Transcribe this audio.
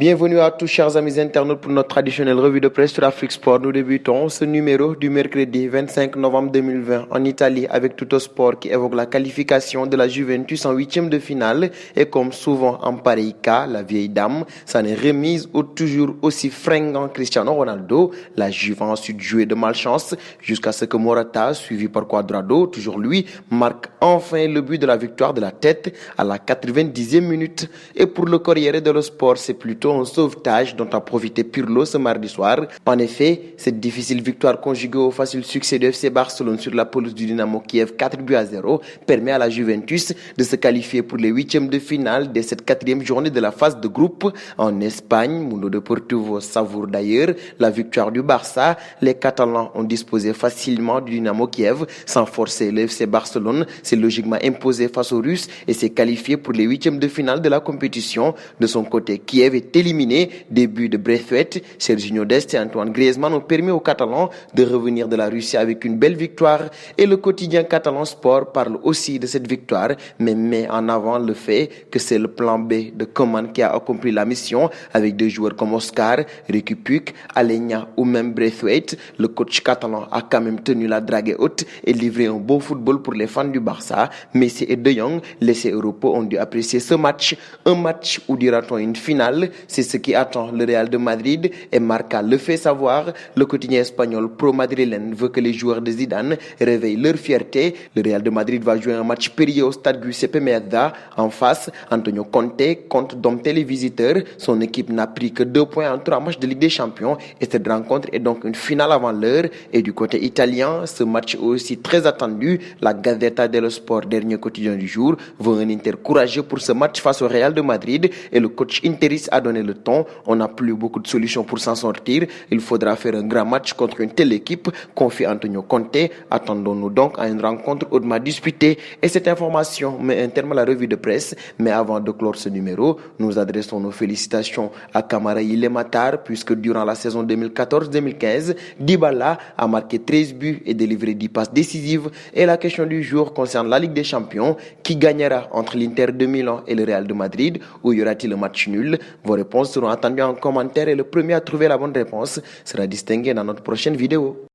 Bienvenue à tous chers amis internautes pour notre traditionnelle revue de presse sur Afrique Sport. Nous débutons ce numéro du mercredi 25 novembre 2020 en Italie avec Tuttosport qui évoque la qualification de la Juventus en huitième de finale. Et comme souvent en pareil cas, la vieille dame s'en est remise au toujours aussi fringant Cristiano Ronaldo. La Juve a ensuite joué de malchance jusqu'à ce que Morata, suivi par Cuadrado, toujours lui, marque enfin le but de la victoire de la tête à la 90e minute. Et pour le Corriere dello Sport, c'est plutôt un sauvetage dont a profité Pirlo ce mardi soir. En effet, cette difficile victoire conjuguée au facile succès de FC Barcelone sur la pelouse du Dynamo Kiev 4-0 permet à la Juventus de se qualifier pour les huitièmes de finale de cette quatrième journée de la phase de groupe. En Espagne, Mundo Deportivo savoure d'ailleurs la victoire du Barça. Les Catalans ont disposé facilement du Dynamo Kiev sans forcer le FC Barcelone. C'est logiquement imposé face aux Russes et s'est qualifié pour les huitièmes de finale de la compétition. De son côté, Kiev est éliminé. Des buts de Braithwaite, Serginho Dest et Antoine Griezmann ont permis aux Catalans de revenir de la Russie avec une belle victoire. Et le quotidien catalan Sport parle aussi de cette victoire, mais met en avant le fait que c'est le plan B de Koeman qui a accompli la mission avec des joueurs comme Oscar, Riqui Puig, Aleñá ou même Braithwaite. Le coach catalan a quand même tenu la drague haute et livré un beau football pour les fans du Barça. Messi et De Jong, laissés européens, ont dû apprécier ce match. Un match où dira-t-on une finale? C'est ce qui attend le Real de Madrid et Marca le fait savoir. Le quotidien espagnol pro-madrilène veut que les joueurs de Zidane réveillent leur fierté. Le Real de Madrid va jouer un match périlleux au stade Giuseppe Meazza. En face, Antonio Conte compte dompter les visiteurs. Son équipe n'a pris que 2 points en 3 matchs de Ligue des Champions et cette rencontre est donc une finale avant l'heure. Et du côté italien, ce match est aussi très attendu. La Gazzetta dello Sport, dernier quotidien du jour, veut un Inter courageux pour ce match face au Real de Madrid et le coach interiste a donné le ton. On n'a plus beaucoup de solutions pour s'en sortir. Il faudra faire un grand match contre une telle équipe, confie Antonio Conte. Attendons-nous donc à une rencontre hautement disputée. Et cette information met un terme à la revue de presse. Mais avant de clore ce numéro, nous adressons nos félicitations à Kamara Matar puisque durant la saison 2014-2015, Dybala a marqué 13 buts et délivré 10 passes décisives. Et la question du jour concerne la Ligue des Champions. Qui gagnera entre l'Inter de Milan et le Real de Madrid? Ou y aura-t-il un match nul? Vos réponses seront attendues en commentaire et le premier à trouver la bonne réponse sera distingué dans notre prochaine vidéo.